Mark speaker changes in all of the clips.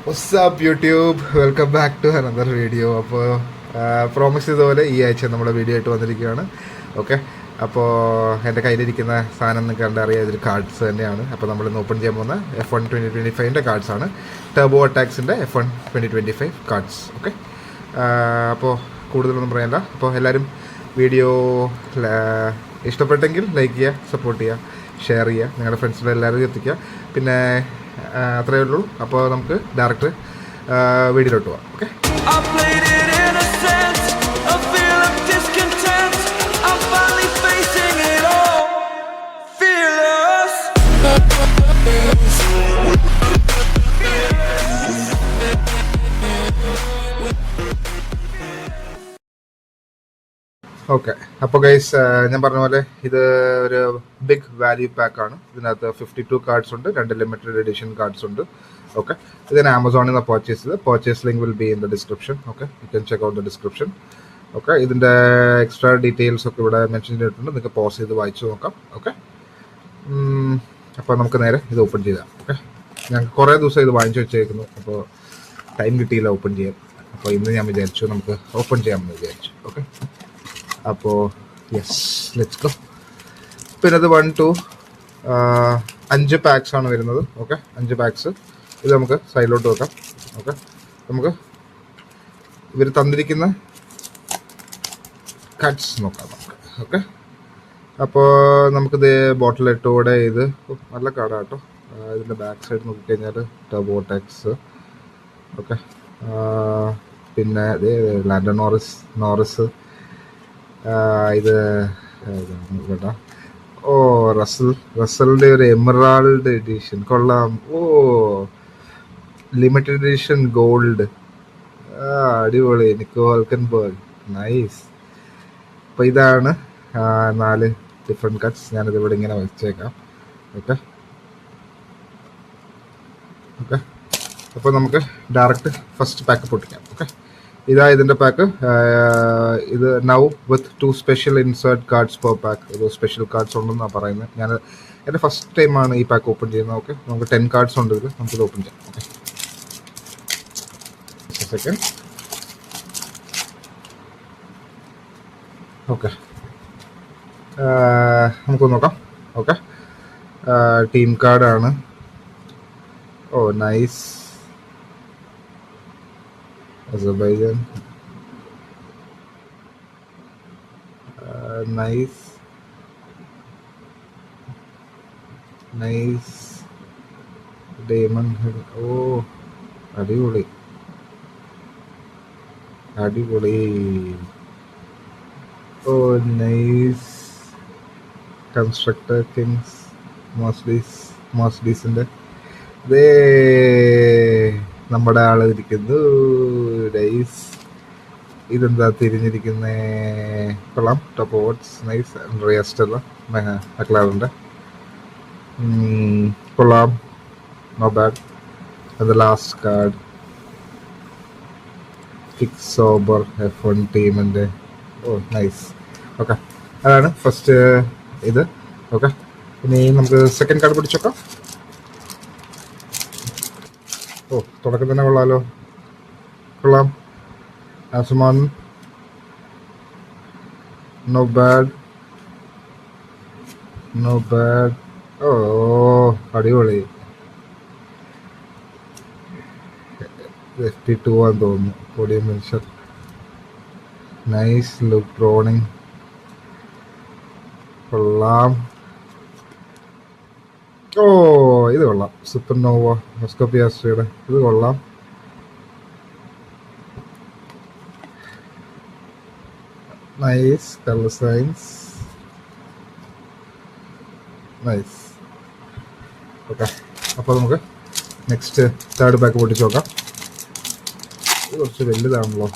Speaker 1: WhatsApp YouTube welcome back to another video. അപ്പോൾ promise ചെയ്തപോലെ ഈ ആഴ്ച നമ്മുടെ വീഡിയോ ആയിട്ട് വന്നിരിക്കുകയാണ്. ഓക്കെ, അപ്പോൾ എൻ്റെ കയ്യിലിരിക്കുന്ന സാധനം നിങ്ങൾക്ക് കണ്ടറിയാം, ഇതൊരു കാർഡ്സ് തന്നെയാണ്. അപ്പോൾ നമ്മളിന്ന് ഓപ്പൺ ചെയ്യാൻ പോകുന്ന F1 2025 കാർഡ്സാണ്. ടർബോ അറ്റാക്സിൻ്റെ F1 2025 കാർഡ്സ്. ഓക്കെ, അപ്പോൾ കൂടുതലൊന്നും പറയാനില്ല. അപ്പോൾ എല്ലാവരും വീഡിയോ ഇഷ്ടപ്പെട്ടെങ്കിൽ ലൈക്ക് ചെയ്യുക, സപ്പോർട്ട് ചെയ്യുക, ഷെയർ ചെയ്യുക, നിങ്ങളുടെ ഫ്രണ്ട്സിനെ എല്ലാവരും എത്തിക്കുക. പിന്നെ അത്രയേ ഉള്ളൂ. അപ്പോൾ നമുക്ക് ഡയറക്റ്റ് വീഡിയോയിലോട്ട് പോവാം. Okay, okay. അപ്പോൾ ഗൈസ്, ഞാൻ പറഞ്ഞ പോലെ ഇത് ഒരു ബിഗ് വാല്യൂ പാക്കാണ്. ഇതിനകത്ത് 52 കാർഡ്സ് ഉണ്ട്, 2 ലിമിറ്റഡ് എഡിഷൻ കാർഡ്സ് ഉണ്ട്. ഓക്കെ, ഇതിന് ആമസോണിൽ നിന്ന് പർച്ചേസ് ചെയ്ത്, purchase link will be in the description. Okay, you can check out the description. Okay, ഇതിൻ്റെ എക്സ്ട്രാ ഡീറ്റെയിൽസ് ഒക്കെ ഇവിടെ മെൻഷൻ ചെയ്തിട്ടുണ്ട്, നിങ്ങൾക്ക് പോസ് ചെയ്ത് വായിച്ചു നോക്കാം. ഓക്കെ, അപ്പോൾ നമുക്ക് നേരെ ഇത് ഓപ്പൺ ചെയ്താൽ. ഓക്കെ, ഞങ്ങൾക്ക് കുറേ ദിവസം ഇത് വാങ്ങിച്ചു വെച്ചേക്കുന്നു, അപ്പോൾ ടൈം കിട്ടിയില്ല ഓപ്പൺ ചെയ്യാൻ. അപ്പോൾ ഇന്ന് ഞാൻ വിചാരിച്ചു നമുക്ക് ഓപ്പൺ ചെയ്യാമെന്ന് വിചാരിച്ചു. ഓക്കെ, അപ്പോൾ യെസ്, ലെറ്റ്സ് ഗോ. പിന്നെ അത് 1 to 5 പാക്സ് ആണ് വരുന്നത്. Okay, 5 packs. ഇത് നമുക്ക് സൈഡിലോട്ട് വെക്കാം. ഓക്കെ, നമുക്ക് ഇവർ തന്നിരിക്കുന്ന കട്ട്സ് നോക്കാം നമുക്ക്. ഓക്കെ, അപ്പോൾ നമുക്കിത് ബോട്ടിൽ ഇട്ടോടെ ഇത് നല്ല കാർഡാണ് കേട്ടോ. ഇതിൻ്റെ ബാക്ക് സൈഡ് നോക്കിക്കഴിഞ്ഞാൽ ടർബോ അറ്റാക്സ്. ഓക്കെ, പിന്നെ ലാൻഡോ നോറിസ് ഇത് കേട്ടോ. ഓ, റസലിൻ്റെ ഒരു എമറാൾഡ് എഡിഷൻ കൊള്ളാം. ഓ, ലിമിറ്റഡ് എഡിഷൻ ഗോൾഡ്, അടിപൊളി. Nico Hulkenberg, nice. അപ്പോൾ ഇതാണ് 4 ഡിഫറെൻറ്റ് കട്ട്സ്. ഞാനിത് ഇവിടെ ഇങ്ങനെ വെച്ചേക്കാം. Okay, okay. അപ്പോൾ നമുക്ക് ഡയറക്റ്റ് ഫസ്റ്റ് പാക്ക് പൊട്ടിക്കാം. ഓക്കെ, ഇതാ ഇതിൻ്റെ പാക്ക്. ഇത് now with 2 special insert cards per pack. ഇത് സ്പെഷ്യൽ കാർഡ്സ് ഉണ്ടെന്നാണ് പറയുന്നത്. ഞാൻ എൻ്റെ ഫസ്റ്റ് ടൈമാണ് ഈ പാക്ക് ഓപ്പൺ ചെയ്യുന്നത്. ഓക്കെ, നമുക്ക് 10 കാർഡ്സ് ഉണ്ട് ഇതിൽ. നമുക്കിത് ഓപ്പൺ ചെയ്യാം. Okay, second. ഓക്കെ, നമുക്ക് നോക്കാം. ഓക്കെ, ടീം കാർഡാണ്. ഓ, nice. Azerbaijan, nice. Diamond head. Oh, അടിപൊളി. Oh, nice. Constructor Kings, Mercedes-ന്റെ നമ്മുടെ ആള് ഇരിക്കുന്നു. നൈസ്. ഇതെന്താ തിരിഞ്ഞിരിക്കുന്നേ? കൊള്ളാം. ടോപ്പ് ഓട്സ്, നൈസ്. റിയസ്റ്റല്ല മക്ലാറിൻ്റെ, കൊള്ളാം. No bad. അത് ലാസ്റ്റ് കാർഡ് ഫിക്സ് സോബർ F1 ടീമിൻ്റെ. ഓ, നൈസ്. ഓക്കെ, അതാണ് ഫസ്റ്റ് ഇത്. ഓക്കെ, ഇനി നമുക്ക് സെക്കൻഡ് കാർഡ് പിടിച്ചോക്കാം. ഓ, തുടക്കം തന്നെ കൊള്ളാലോ. കൊള്ളാം. ആസുമാൻ, നോ ബാഡ്. ഓ, അടിപൊളി. FT2 ആണെന്ന് തോന്നുന്നു. Podium mention, nice look. ഡ്രോണിങ് കൊള്ളാം. ഓ, ഇത് കൊള്ളാം. സൂപ്പർ നോവ മോസ്കോപിയാസ്ട്രിയുടെ ഇത് കൊള്ളാം. Nice. Colour science, nice. Okay, അപ്പോൾ നമുക്ക് നെക്സ്റ്റ് തേർഡ് പാക്ക് പൊട്ടിച്ച് നോക്കാം. ഇത് കുറച്ച് വലുതാണല്ലോ.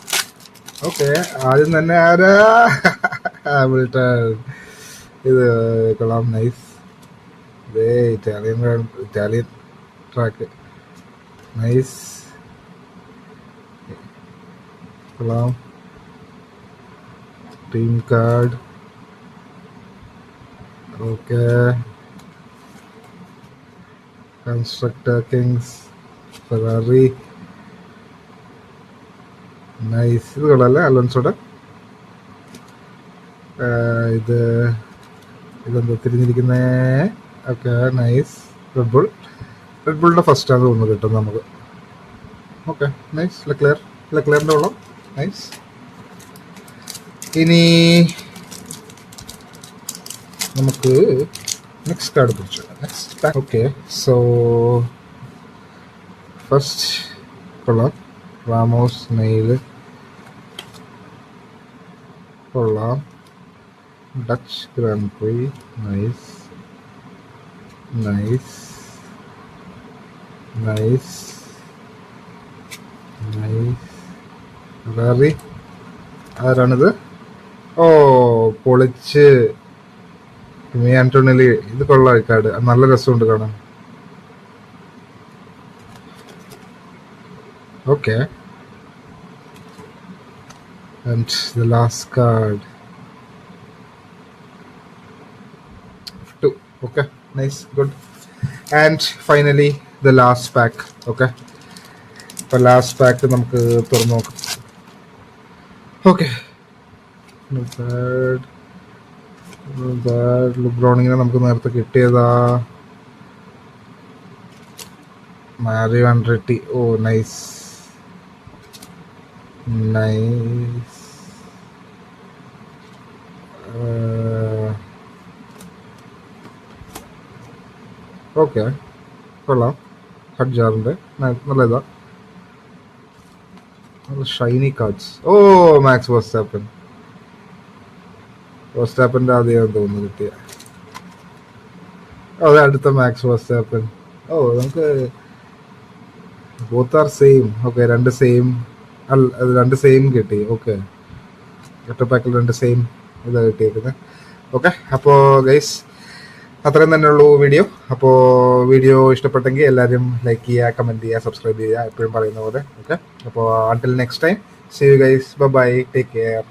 Speaker 1: ഓക്കെ, ആദ്യം തന്നെ ആരാ ഇത് കൊള്ളാം. നൈസ്. Italian track, nice. കൊള്ളാം. Team card, okay. Constructor Kings, Ferrari, nice. ഇത് കൊള്ളാല്ലേ അലോൺസോടെ. ഇത് ഇതെന്താ തിരിഞ്ഞിരിക്കുന്നേ? Okay, nice. റെഡ് ബുളിന്റെ ഫസ്റ്റ് ആണ് തോന്നുന്നു കിട്ടും നമുക്ക്. Okay, nice. ലെക്ലെയറിന്റെ വെള്ളം, നൈസ്. ഇനി നമുക്ക് നെക്സ്റ്റ് കാർഡ് പിടിച്ചു. നെക്സ്റ്റ് ഓക്കെ, സോ ഫസ്റ്റ് കൊള്ളാം. റാമോസ് നെയില് കൊള്ളാം. Dutch grand pre, nice nice nice nice. വേറെ ആരാണിത്? ഓ, പൊളിച്ച്. മീ ആന്റോണിലി. ഇത് കൊള്ളാം. കാർഡ് നല്ല രസമുണ്ട് കാണാൻ. Okay, and the last card. Okay, nice, good. And finally the last pack. Okay, അപ്പോൾ ലാസ്റ്റ് പാക്ക് നമുക്ക് തുറന്നു നോക്കാം. ഓക്കെ, ലുബ്രോണിങ്ങിനെ നമുക്ക് നേരത്തെ കിട്ടിയതാ. മാരിയോ ആൻഡ്രെറ്റി. ഓ, നൈസ് നൈസ്. ഓക്കെ, കൊള്ളാം. ഹഡ്ജാറിൻ്റെ നല്ല ഇതാ. ഷൈനി കാർഡ്സ്. ഓ, മാക്സ് വേർസ്റ്റാപ്പൻ്റെ ആദ്യം തോന്നുന്നു കിട്ടിയ. അതെ, അടുത്ത മാക്സ് വേർസ്റ്റാപ്പൻ. ഓ, നമുക്ക് ബോത്ത് ആർ സെയിം. ഓക്കെ, രണ്ട് സെയിം കിട്ടി. ഓക്കെ, ഒറ്റ പാക്കിൽ രണ്ട് സെയിം ഇതാണ് കിട്ടിയേക്കുന്നത്. ഓക്കെ, അപ്പോൾ ഗൈസ് അത്രയും തന്നെയുള്ളൂ വീഡിയോ. അപ്പോൾ വീഡിയോ ഇഷ്ടപ്പെട്ടെങ്കിൽ എല്ലാവരും ലൈക്ക് ചെയ്യുക, കമൻറ്റ് ചെയ്യുക, സബ്സ്ക്രൈബ് ചെയ്യുക, എപ്പോഴും പറയുന്ന പോലെ. ഓക്കെ, അപ്പോൾ until next time, see you guys, bye, take care.